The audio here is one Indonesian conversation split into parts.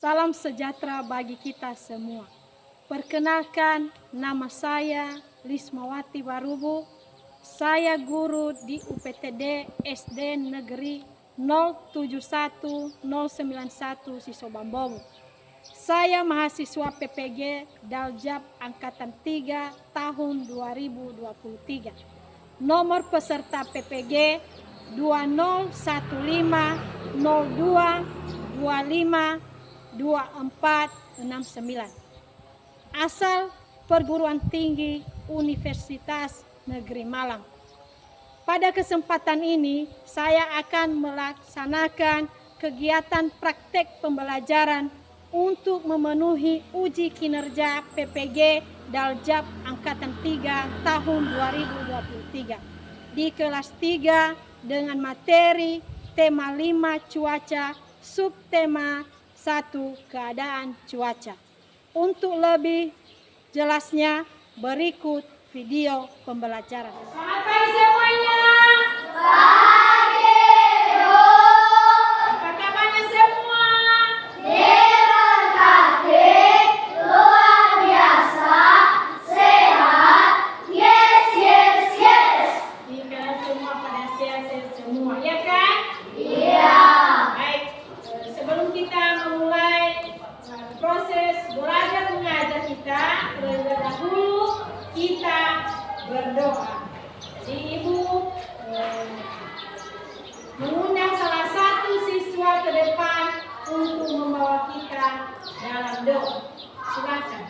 Salam sejahtera bagi kita semua. Perkenalkan, nama saya Lismawati Warubu. Saya guru di UPTD SD Negeri 071091 Sisobambomu. Saya mahasiswa PPG Daljab Angkatan 3 tahun 2023. Nomor peserta PPG 201502252469. Asal perguruan tinggi Universitas Negeri Malang. Pada kesempatan ini saya akan melaksanakan kegiatan praktek pembelajaran untuk memenuhi uji kinerja PPG Daljab Angkatan 3 tahun 2023 di kelas 3 dengan materi tema 5 cuaca, subtema 1 keadaan cuaca. Untuk lebih jelasnya berikut video pembelajaran. Selamat pagi semuanya. Terlebih dahulu kita berdoa. Jadi Ibu mengundang salah satu siswa ke depan untuk membawa kita dalam doa. Silakan.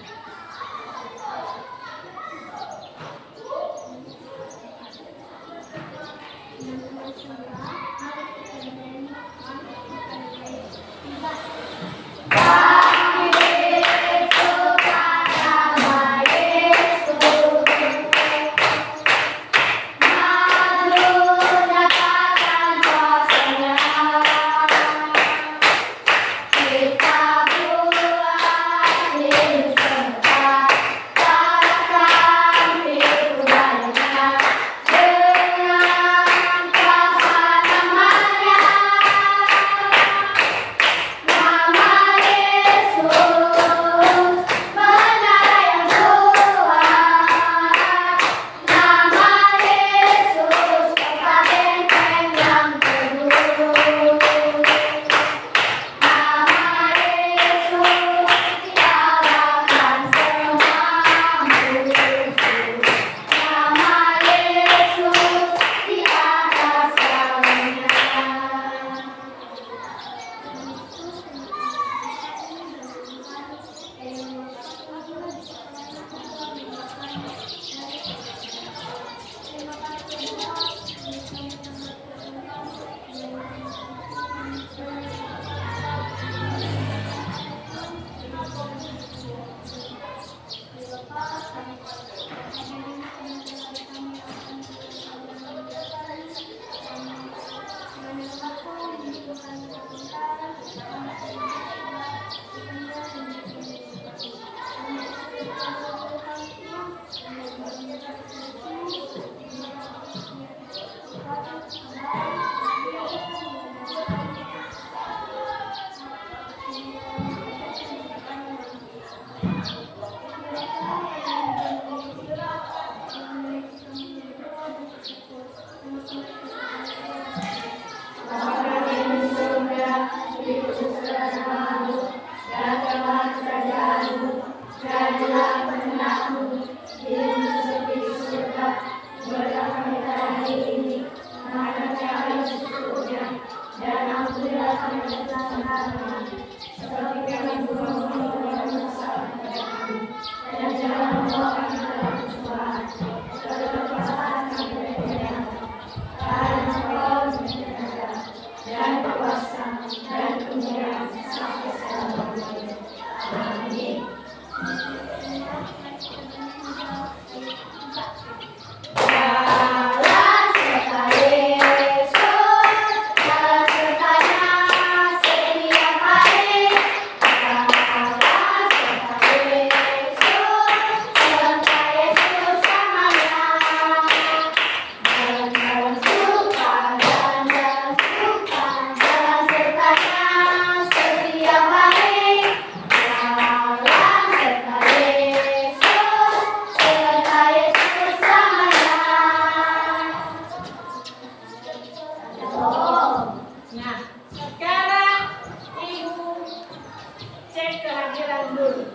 dulu.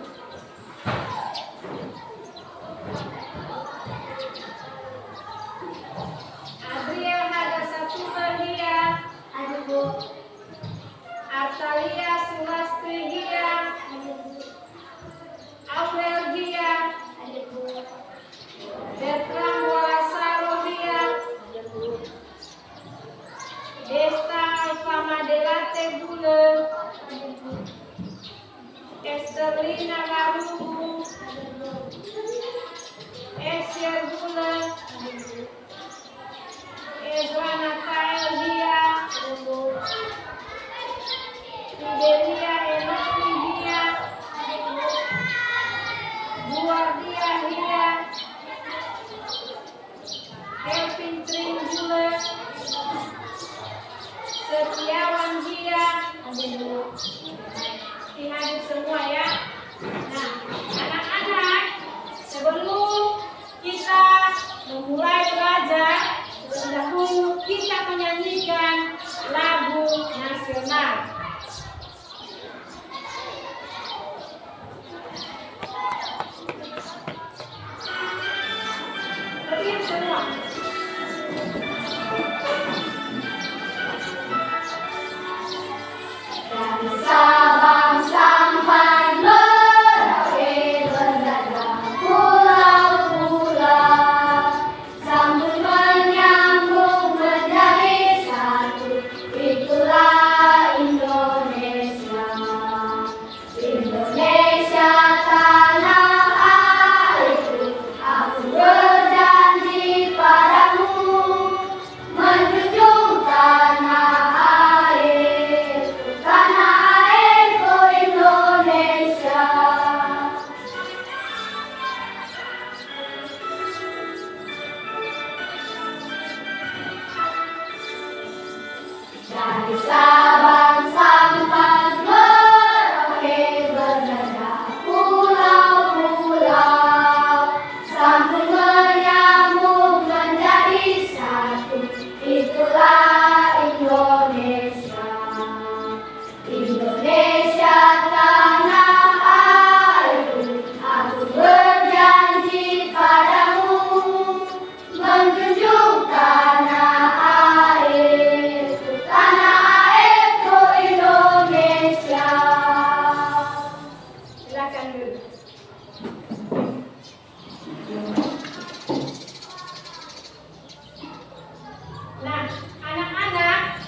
Adriel ada 1 hadiah. Ada Bu. Artalia Sulastri Gia. Ada Bu. Aurel Gia. Ada Bu. Bertram Walasaro Gia. Ada Bu. Desta Alfama Delate Bule. Ada Bu. Esterlina Marubu. Ada Bu. Esyer Bule. Ada Bu. Ezra Natael Dia. Ada Bu. Fidelia Enoki Dia. Ada Bu. Buardia Dia. Kevin Trin Jule. Setiawan Dia. Ada Bu. Hadir semua ya. Nah, anak-anak, sebelum kita memulai belajar, dahulu kita menyanyikan lagu nasional. Berdiri semua. Dari Sabang sampai Merauke berdagang pulau-pulau, sambil menyambung menjadi satu, itulah Indonesia. Indonesia tanah airku, aku berjanji padamu, menjunjung tanah airku, tanah airku Indonesia. Dari Sabang sampai Merauke berdagang pulau-pulau, sambung menyambung menjadi satu, itulah Indonesia. Indonesia tanah airku, aku berjanji padamu, menjunjung tanah airku, tanah airku Indonesia. Silakan dulu. Nah, anak-anak,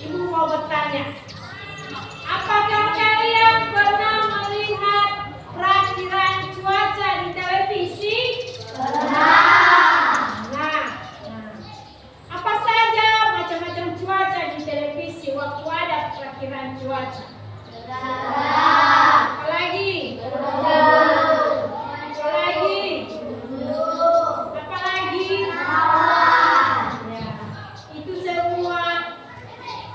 Ibu mau bertanya, apakah kalian pernah melihat perakiran cuaca di televisi? Nah, apa saja macam-macam cuaca di televisi waktu ada perakiran cuaca? Apa lagi? Apa lagi? Apa lagi? Ya, itu semua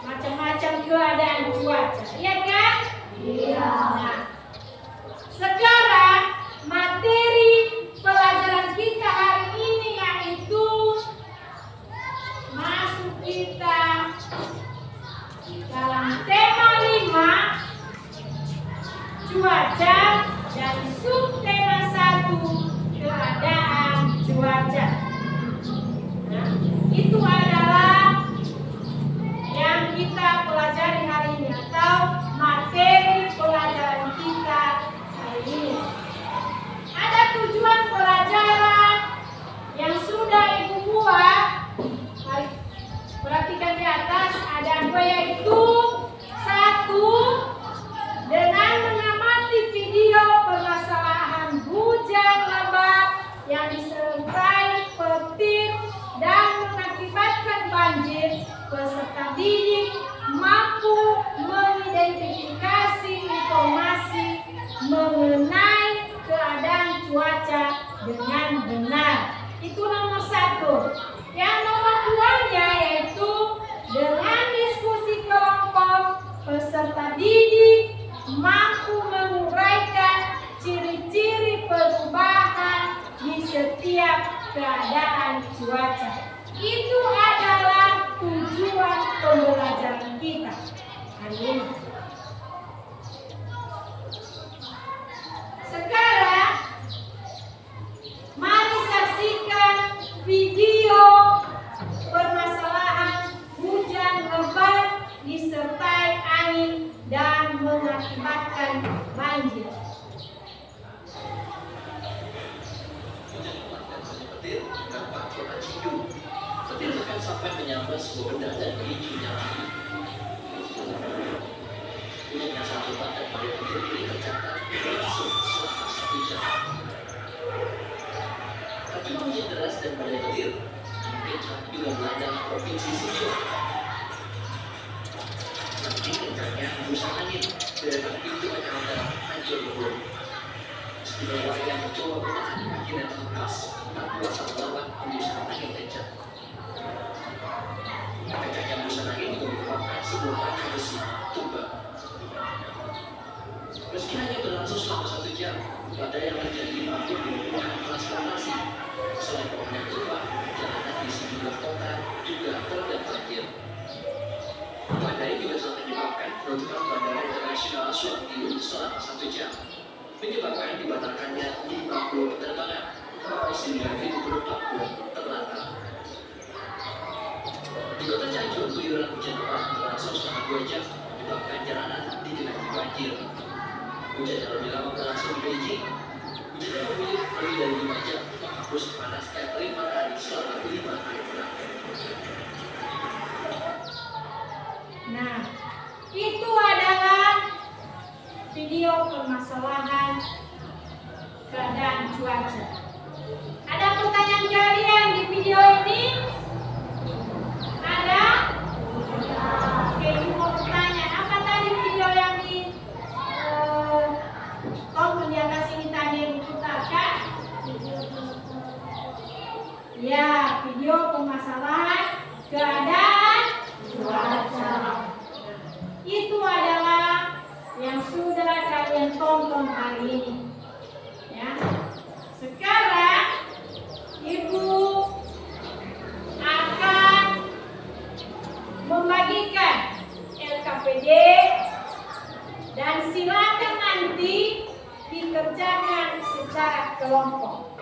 macam-macam keadaan cuaca, iya kan? Iya. Nah, sekarang materi pelajaran kita hari ini yaitu masuk kita dalam tema 5 cuaca dan subtema 1 keadaan cuaca. Nah, itu adalah yang kita pelajari hari ini atau materi pelajaran kita hari ini. Ada tujuan pelajaran yang sudah Ibu buat. Mari perhatikan di atas, ada 2, yaitu 1, dengan mengamati video permasalahan hujan lebat yang disertai petir dan mengakibatkan banjir, peserta didik mampu mengidentifikasi informasi mengenai keadaan cuaca dengan benar. Itu nomor 1. Yang nomor 2-nya yaitu dengan diskusi kelompok, peserta didik mampu menguraikan ciri-ciri perubahan di setiap keadaan cuaca. Itu adalah tujuan pembelajaran kita hari ini. mengakibatkan banjir. Petir dampak kota Cianjur. Petir bahkan sampai menyambar sebuah benda dan memicunya api. Puncaknya satu dan pada petir ini tercatat berlangsung selama 1 jam. Akibat hujan deras dan badai petir, puncak juga melanda provinsi Sichuan. Saking kencangnya hembusan angin dari pintu kacamata hancur lebur. Sejumlah warga yang mencoba bertahan akhirnya terlepas tak kuasa melawan hembusan angin kencang. Kencangnya hembusan angin juga menyebabkan sebuah kaca besi tumbang. Meski hanya berlangsung selama 1 jam, badai yang terjadi mampu menyebabkan transportasi. Selain pohon yang tumbang, jalanan di sejumlah kota juga terendam banjir. Badai juga telah menyebabkan penutupan Bandara Internasional Suwantiru selama 1 jam, menyebabkan dibatalkannya 50 penerbangan, sehingga pintu penumpang pun terlantar. Di kota Cianjur, guyuran hujan lebat berlangsung selama 2 jam, menyebabkan jalanan digenangi banjir. Hujan yang lebih lama berlangsung di Beijing. Hujan yang lebih dari 5 jam menghapus panasnya terik matahari selama 5 hari terakhir. Nah, itu adalah video permasalahan keadaan cuaca. Ada pertanyaan kalian di video ini? Ada? Oke, ibu mau bertanya, apa tadi video yang di tonton di atas ini tadi yang diputarkan? Ya, video permasalahan keadaan cuaca. Itu adalah yang sudah kalian tonton hari ini. Ya. Sekarang ibu akan membagikan LKPD dan silakan nanti dikerjakan secara kelompok.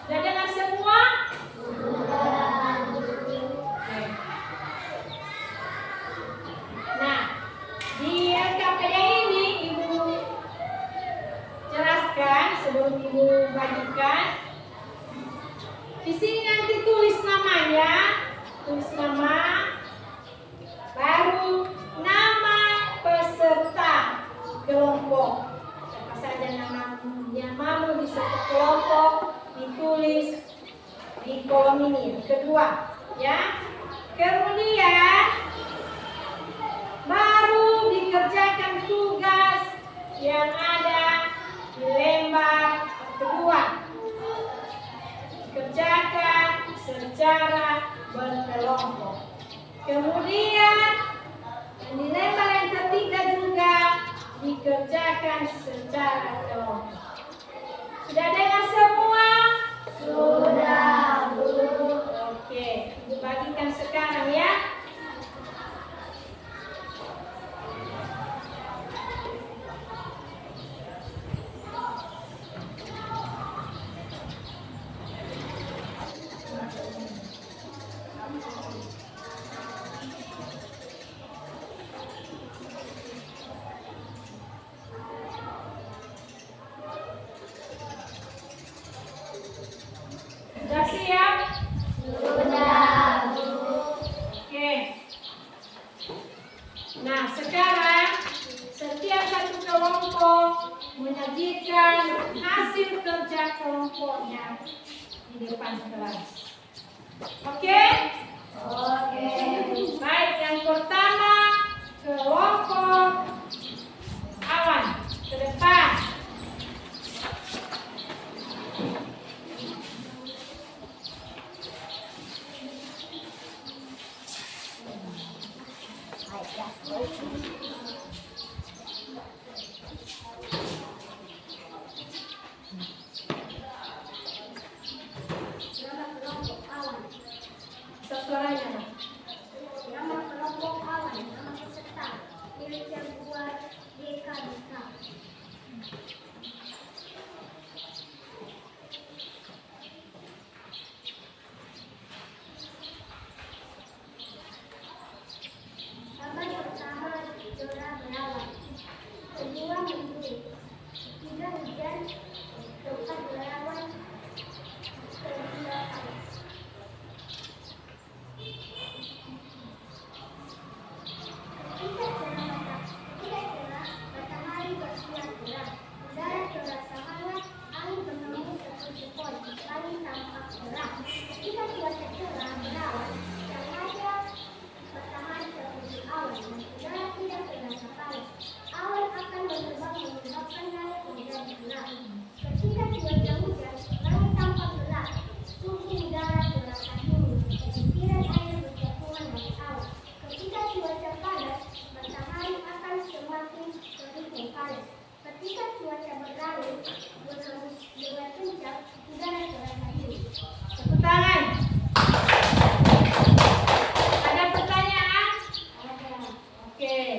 Sudah dengar semua? Nah, di LKPD ini ibu jelaskan sebelum ibu bagikan. Di sini nanti tulis namanya, tulis nama, baru nama peserta kelompok. Siapa saja namamu di satu kelompok ditulis di kolom ini. Kedua, ya. Kemudian baru dikerjakan tugas yang ada di lembar kedua. Dikerjakan secara berkelompok. Kemudian di lembar yang ketiga juga dikerjakan secara kelompok. Sudah dengar semua? Sudah, Bu. Oke, ibu bagikan sekarang ya. Sudah siap? Sudah, Bu. Oke. Nah, sekarang setiap satu kelompok menyajikan hasil kerja kelompoknya di depan kelas. Oke? Oke. Baik, yang pertama kelompok awan ke depan. Suaranya. Nama kelompok awan, nama peserta.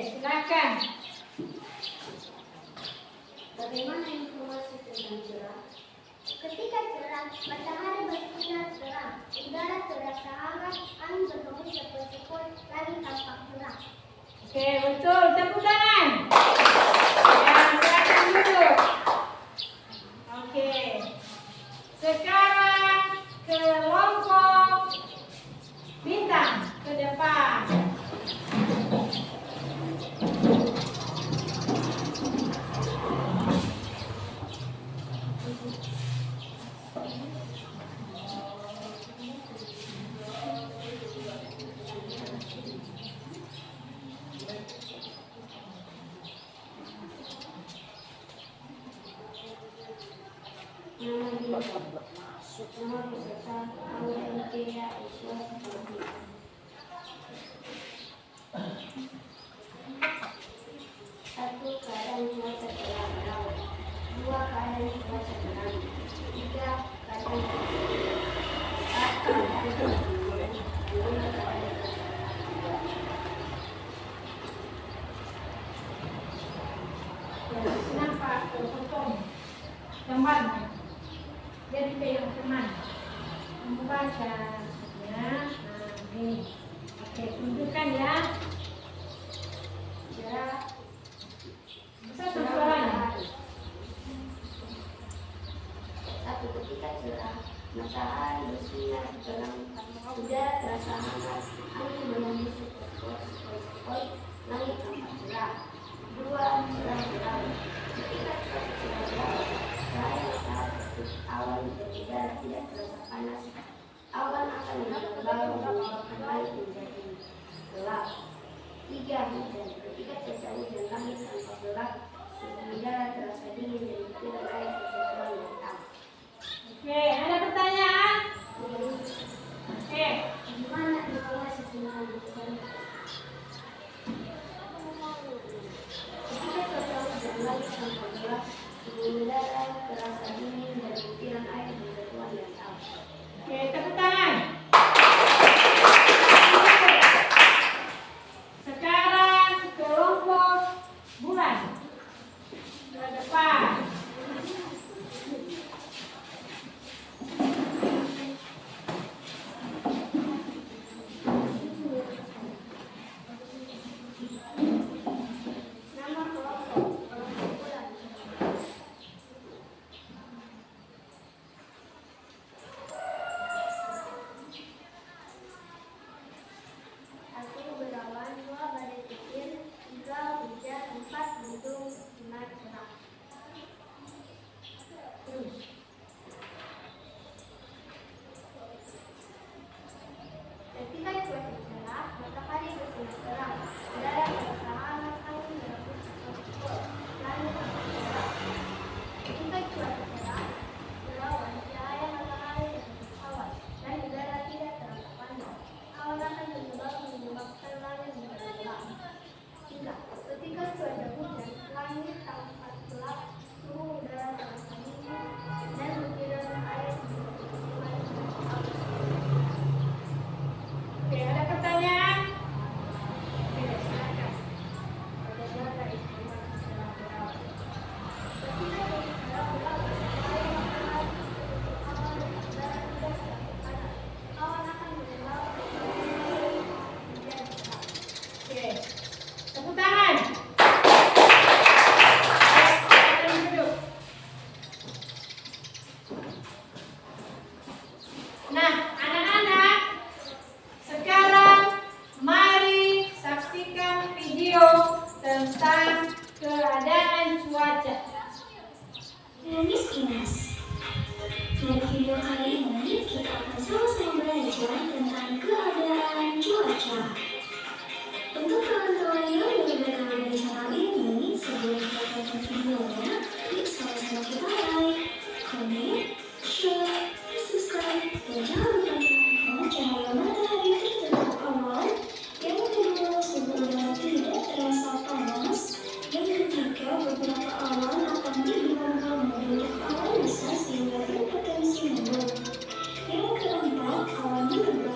silakan. Bagaimana informasi tentang cerah? Ketika cerah, matahari bersinar terang, udara terasa hangat, angin berhembus sepoi-sepoi, langit tampak cerah. Oke, betul. Tepuk tangan. Ya, silakan duduk. Oke. Sekarang kelompok bintang ke depan. Nama peserta Aurelia Iswa Sukadi. Satu, keadaan cuaca terang. Dua, keadaan cuaca terang. Tiga, keadaan Nampak potong gambarnya. Jadi pegang teman membaca ya. Nah, ini. Oke, tunjukkan ya. cerah. Satu suaranya. Satu, ketika cerah, matahari bersinar terang, udara terasa hangat, angin berhembus sepoi-sepoi, langit tampak cerah. Dua, cerah terang. Ketika cuaca cerah, cahaya matahari tertutup awan dan udara tidak terasa panas. Awan akan berkembang menyebabkan langit menjadi gelap. Tiga, hujan. Ketika cuaca hujan, langit tampak gelap, suhu udara terasa dingin dan butiran air berjatuhan datang. Oke, ada pertanyaan? Oke. Gimana informasi tentang hujan? Ketika cuaca hujan, langit tampak gelap, suhu udara terasa dingin dan butiran air berjatuhan datang. Oke, tepuk tangan. Sekarang kelompok bulan ke depan. Nama kelompok bulan. Satu, berawan. Dua, badai kecil. Tiga, hujan. Empat, mendung. Lima, cerah. Terus. Ketika cuaca cerah, matahari bersinar terang, udara terasa hangat, angin berhembus sepoi-sepoi, langit tampak cerah. Ketika cuaca cerah, berawan, cahaya matahari tertutup awan, dan udara tidak terasa panas. Awan akan menyebabkan langit menjadi gelap. Tiga, ketika cuaca hujan, langit tampak gelap, suhu udara terasa dingin, dan butiran air berjatuhan datang. Oke, ada pertanyaan? Oke, silakan. Bagaimana informasi secara berawan? Ketika berbicara berawan, cahaya matahari tertutup awan dan udara tidak terasa panas. Awan akan menyebabkan langit menjadi gelap. Oke. Tepuk tangan. Silakan duduk. Nah, anak-anak, sekarang mari saksikan video tentang keadaan cuaca. Miss Ines. Dari video kali ini kita akan sama-sama belajar tentang keadaan cuaca. Untuk kawan-kawan yang baru bergabung di channel ini, sebelum kita tonton videonya, yuk sama-sama kita like, comment, share, subscribe, dan jangan lupa tekan cahaya matahari tertutup awan. Yang kedua, suhu udara tidak terasa panas. Yang ketiga, beberapa awan akan bergelombang membentuk awan besar sehingga berpotensi mendung. Yang keempat, awan bergelombang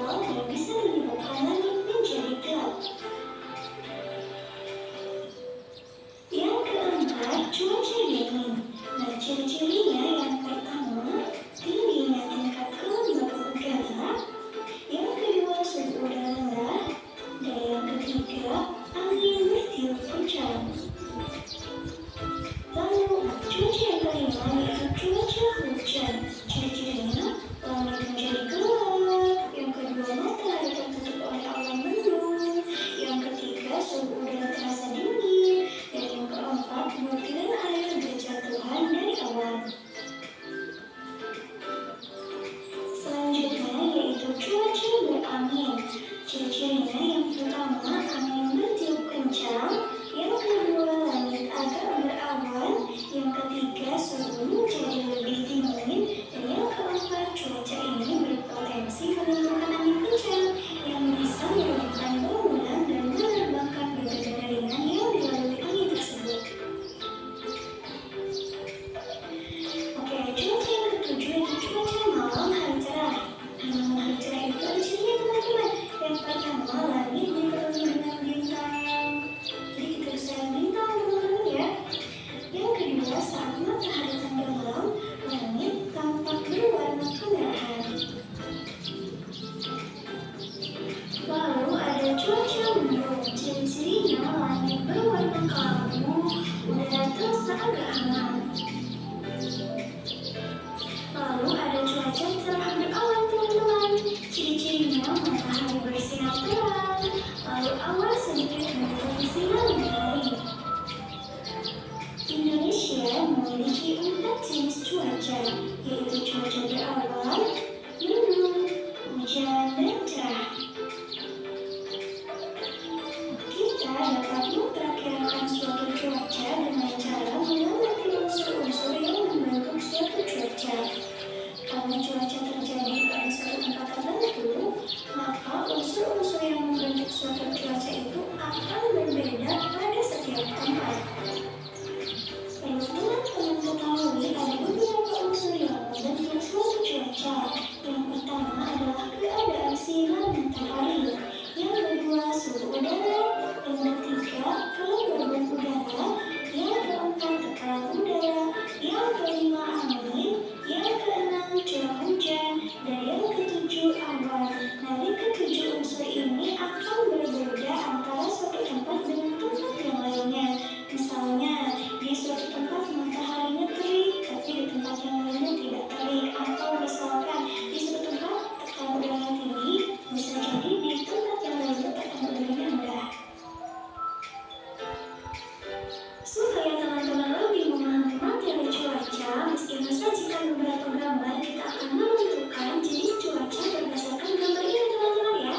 Imas sajikan beberapa gambar, kita akan menentukan jenis cuaca berdasarkan gambar ini teman-teman ya.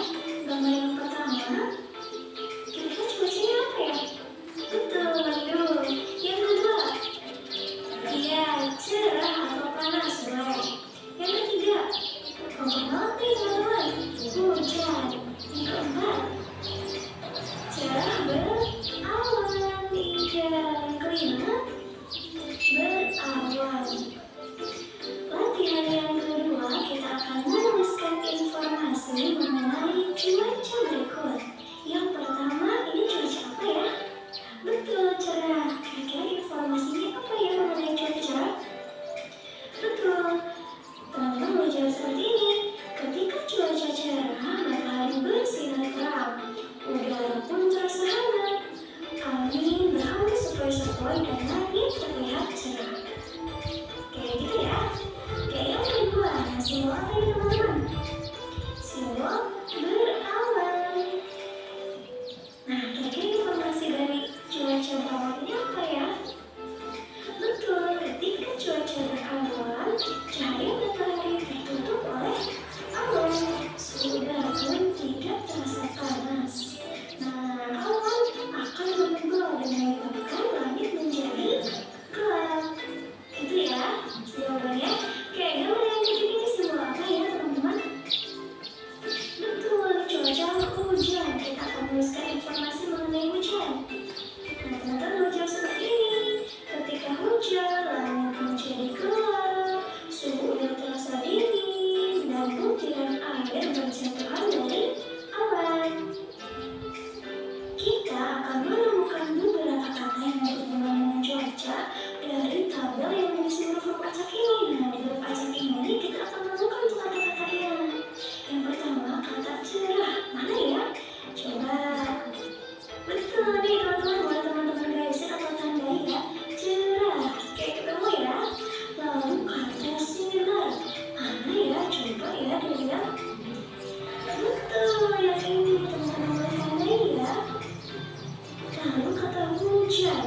Gambar yang pertama, kira-kira cuacanya apa ya? Betul, mendung. Yang kedua, iya, cerah atau panas, bro. Yang ketiga, kompak banget nih teman-teman, hujan. Yang keempat, cerah berawan. Tiga, yang kelima, berawan. Latihan yang kedua, kita akan menuliskan informasi mengenai cuaca berikut. Yang pertama, ini cuaca apa ya? Betul, cerah. Kira-kira informasinya apa ya mengenai cuaca? Betul. Teman-teman boleh jawab seperti ini. Ketika cuaca cerah, matahari bersinar terang, udara pun terasa hangat, angin berhembus sepoi-sepoi dan langit terlihat cerah. Kayak gitu ya. Kayak yang kedua, simbol apa ini teman-teman? Simbol berawan. Nah, kira-kira informasi dari cuaca berawan ini apa ya? Betul, ketika cuaca berawan, cahaya matahari tertutup oleh awan. Suhu udara pun tidak terasa panas. Nah, awan akan menggembur dan menyebabkan langit menjadi gelap. Itu ya jawabannya. Kayak gambar yang ketiga ini simbol apa ya teman-teman? Betul, cuaca hujan. Kita akan menuliskan informasi mengenai hujan. Nah, teman-teman boleh jawab seperti ini. Ketika hujan, langit menjadi gelap, suhu udara terasa dingin, dan butiran air berjatuhan dari awan. Kita akan menemukan beberapa kata yang berhubungan dengan cuaca dari tabel yang berisi huruf acak ini. Nah, di huruf acak ini kita akan menemukan kata-katanya. Yang pertama, kata cerah. Mana ya? Coba. Betul nih teman-teman, buat teman-teman garisnya atau tandai ya. Cerah. Kayak ketemu ya. Lalu kata sinar. Mana ya? Coba ya dilihat. Betul, yang ini teman-teman boleh tandai ya. Lalu kata hujan.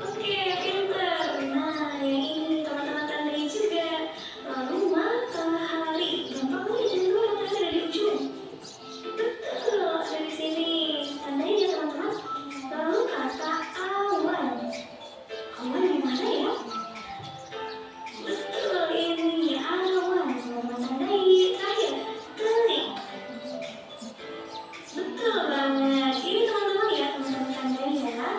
Oke, pintar. Nah, yang ini teman-teman tandai juga. Lalu matahari. Gampang nih, dulu matahari ada di ujung. Betul, ada di sini. Tandai ya teman-teman. Lalu kata awan. Awan di mana ya? Betul, ini awan. Teman-teman tandai. Terakhir, terik. Betul banget. Ini teman-teman ya, teman-teman tandai ya.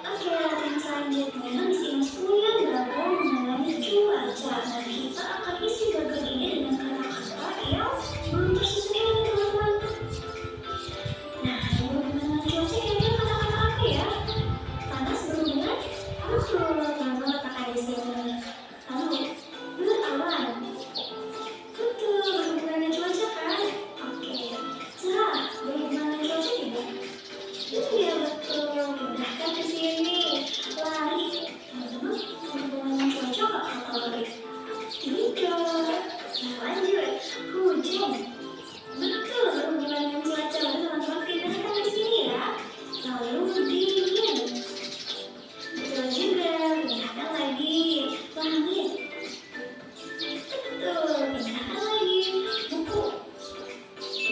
Oke, latihan selanjutnya Miss Imas punya gagal mengenai cuaca. Nah, kita akan isi gagal ini dengan kata-kata yang belum tersusun ini teman-teman. Nah, yang berhubungan dengan cuaca kira-kira kata-kata apa ya? Panas berhubungan? Betul, teman-teman letakkan di sini. Lalu, berawan. Betul, berhubungan dengan cuaca kan? Oke, cerah berhubungan dengan cuaca tidak? Iya betul, pindahkan ke sini. Lari, teman-teman, berhubungan dengan cuaca nggak kata lari? Tidak. Nah, lanjut, hujan. Betul, berhubungan dengan cuaca. Teman-teman pindahkan ke sini ya. Lalu dingin. Betul juga, pindahkan lagi. Langit. Betul, pindahkan lagi. Buku.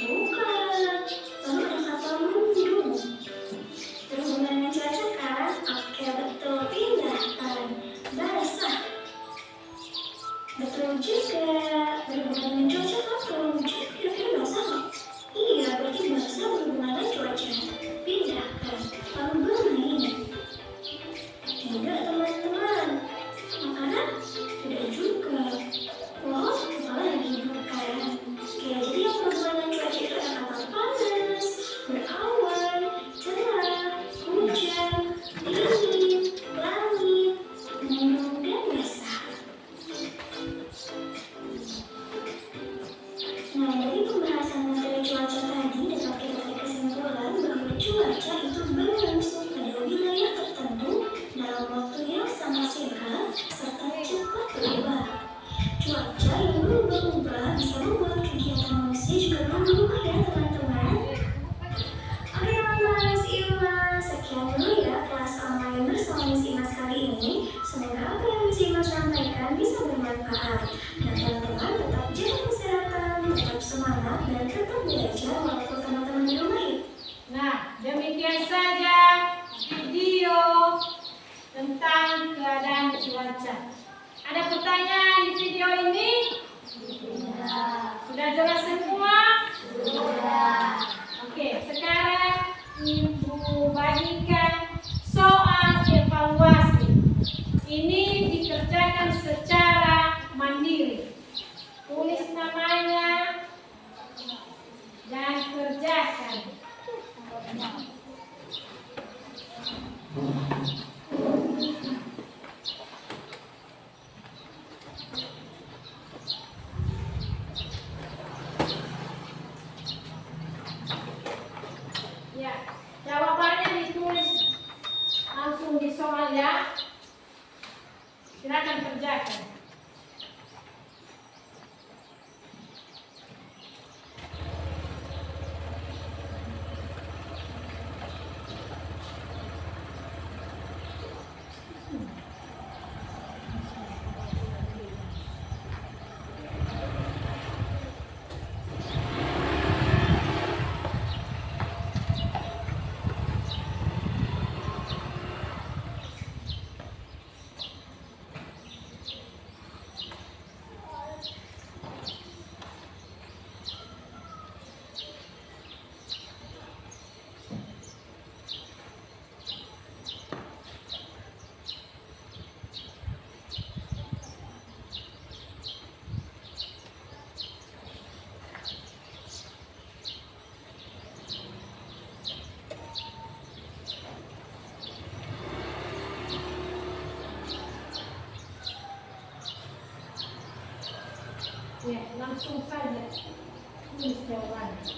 Bukan. Lalu ada kata mendung. Berhubungan dengan cuaca kan? Oke, betul. Pindahkan. Basah. Betul juga. Berhubungan dengan cuaca kan? Kalau hujan kira-kira basah nggak? Iya, berarti basah berhubungan dengan cuaca. Pindahkan. Lalu bermain. Tidak teman-teman. Makanan? Tidak juga. Pohon? Apalagi bukan. Oke, jadi yang berhubungan dengan cuaca itu ada kata panas, berawan, cerah, hujan, dingin, langit, mendung, dan basah. Nah, dari pembahasan materi cuaca tadi dapat kita tarik kesimpulan bahwa cuaca itu berlangsung pada wilayah tertentu dalam waktu yang sangat singkat serta cepat berubah. Cuaca yang berubah-ubah bisa membuat kegiatan manusia juga berubah ya teman-teman. Oke teman-teman Miss Imas, sekian dulu ya kelas online bersama Miss Imas kali ini. Semoga bisa bermanfaat. Nah teman-teman tetap jaga kesehatan, tetap semangat, dan tetap belajar walaupun teman-teman di rumah ya. Nah, demikian saja video tentang keadaan cuaca. Ada pertanyaan di video ini? Sudah jelas semua? Sudah. Oke, sekarang Ibu bagikan soal evaluasi. Ini dikerjakan secara mandiri. Tulis namanya dan kerjakan. Ya, jawabannya ditulis langsung di soal ya. Silakan kerjakan. Ya, langsung saja tulis jawabannya.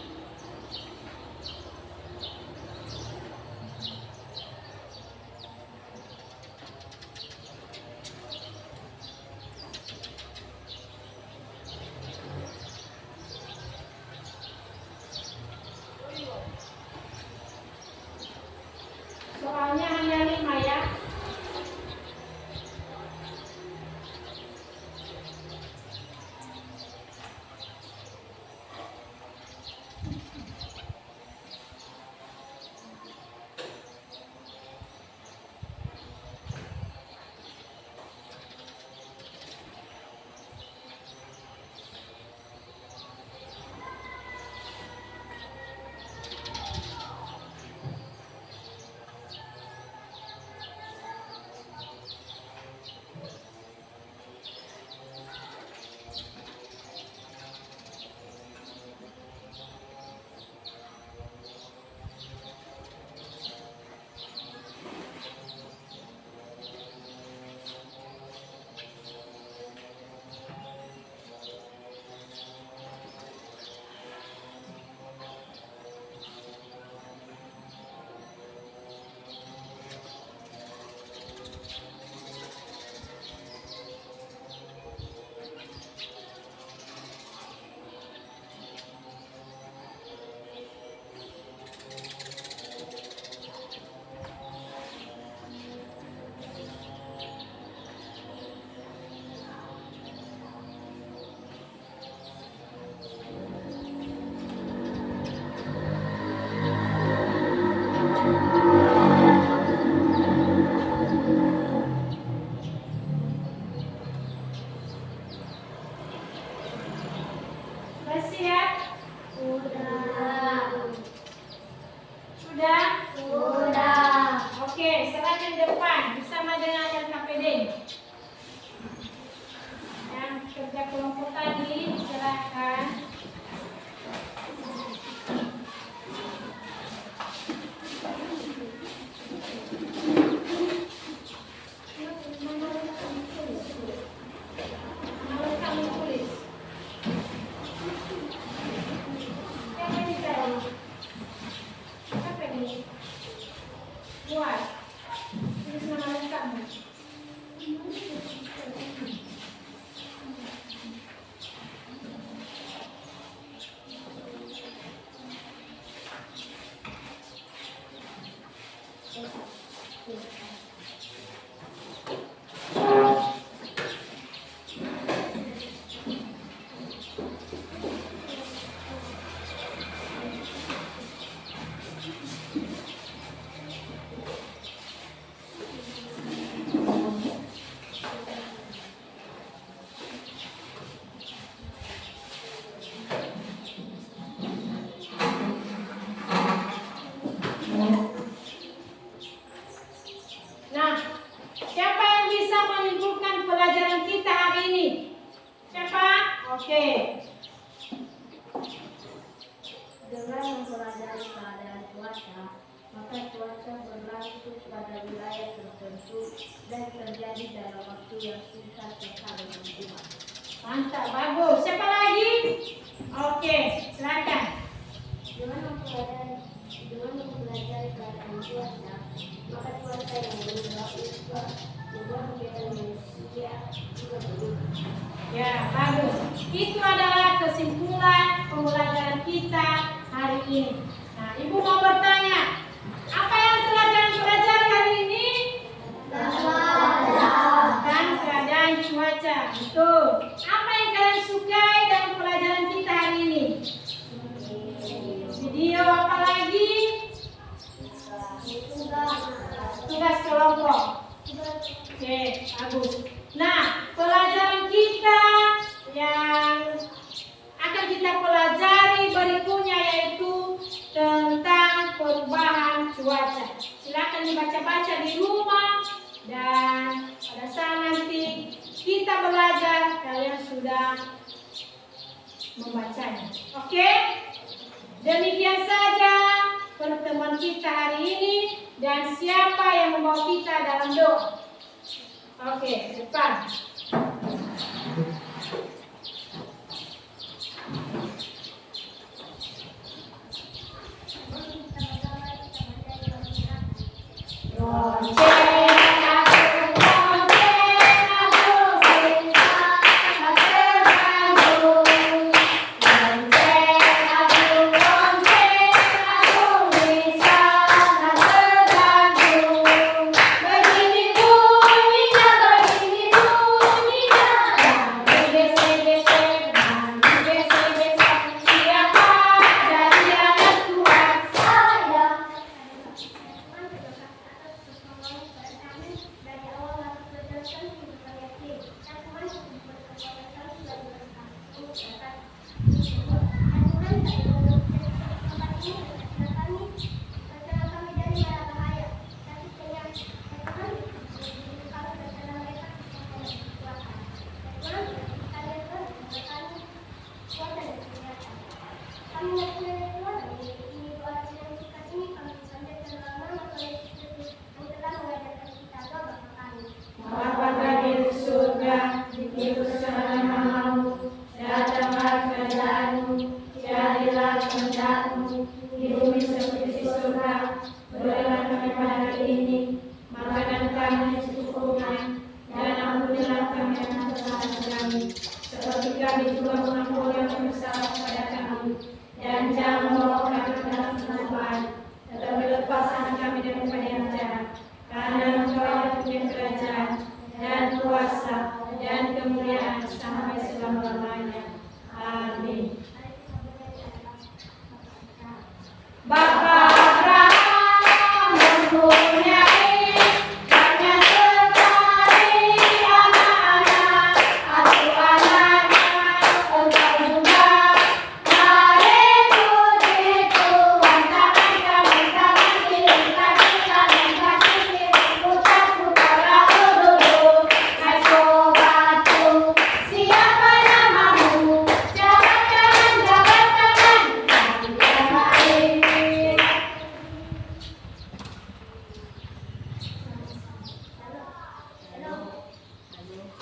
Soalnya hanya 5 ya. Siap? Sudah. Sudah? Sudah. Oke, silakan depan bersama dengan LKPD. Yang kerja kelompok tadi, silakan. berlangsung pada wilayah tertentu dan terjadi dalam waktu yang singkat sekali cuma. Mantap, bagus. Siapa lagi? Oke, silakan. Dengan mempelajari keadaan cuaca, maka cuaca yang berubah kegiatan manusia juga berubah. Ya, bagus. Itu adalah kesimpulan pembelajaran kita hari ini. Nah, Ibu mau bertanya, apa yang telah kalian pelajari hari ini? Tentang keadaan cuaca. Betul. Apa yang kalian sukai dalam pelajaran kita hari ini? Video apa lagi? Tugas kelompok. Oke, bagus. Nah, pelajaran kita yang akan kita pelajari berikutnya yaitu tentang perubahan cuaca. Silakan dibaca-baca di rumah dan pada saat nanti kita belajar kalian sudah membacanya. Oke? Demikian saja pertemuan kita hari ini dan siapa yang membawa kita dalam doa? Oke, depan.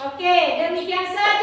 Oke, demikian saja.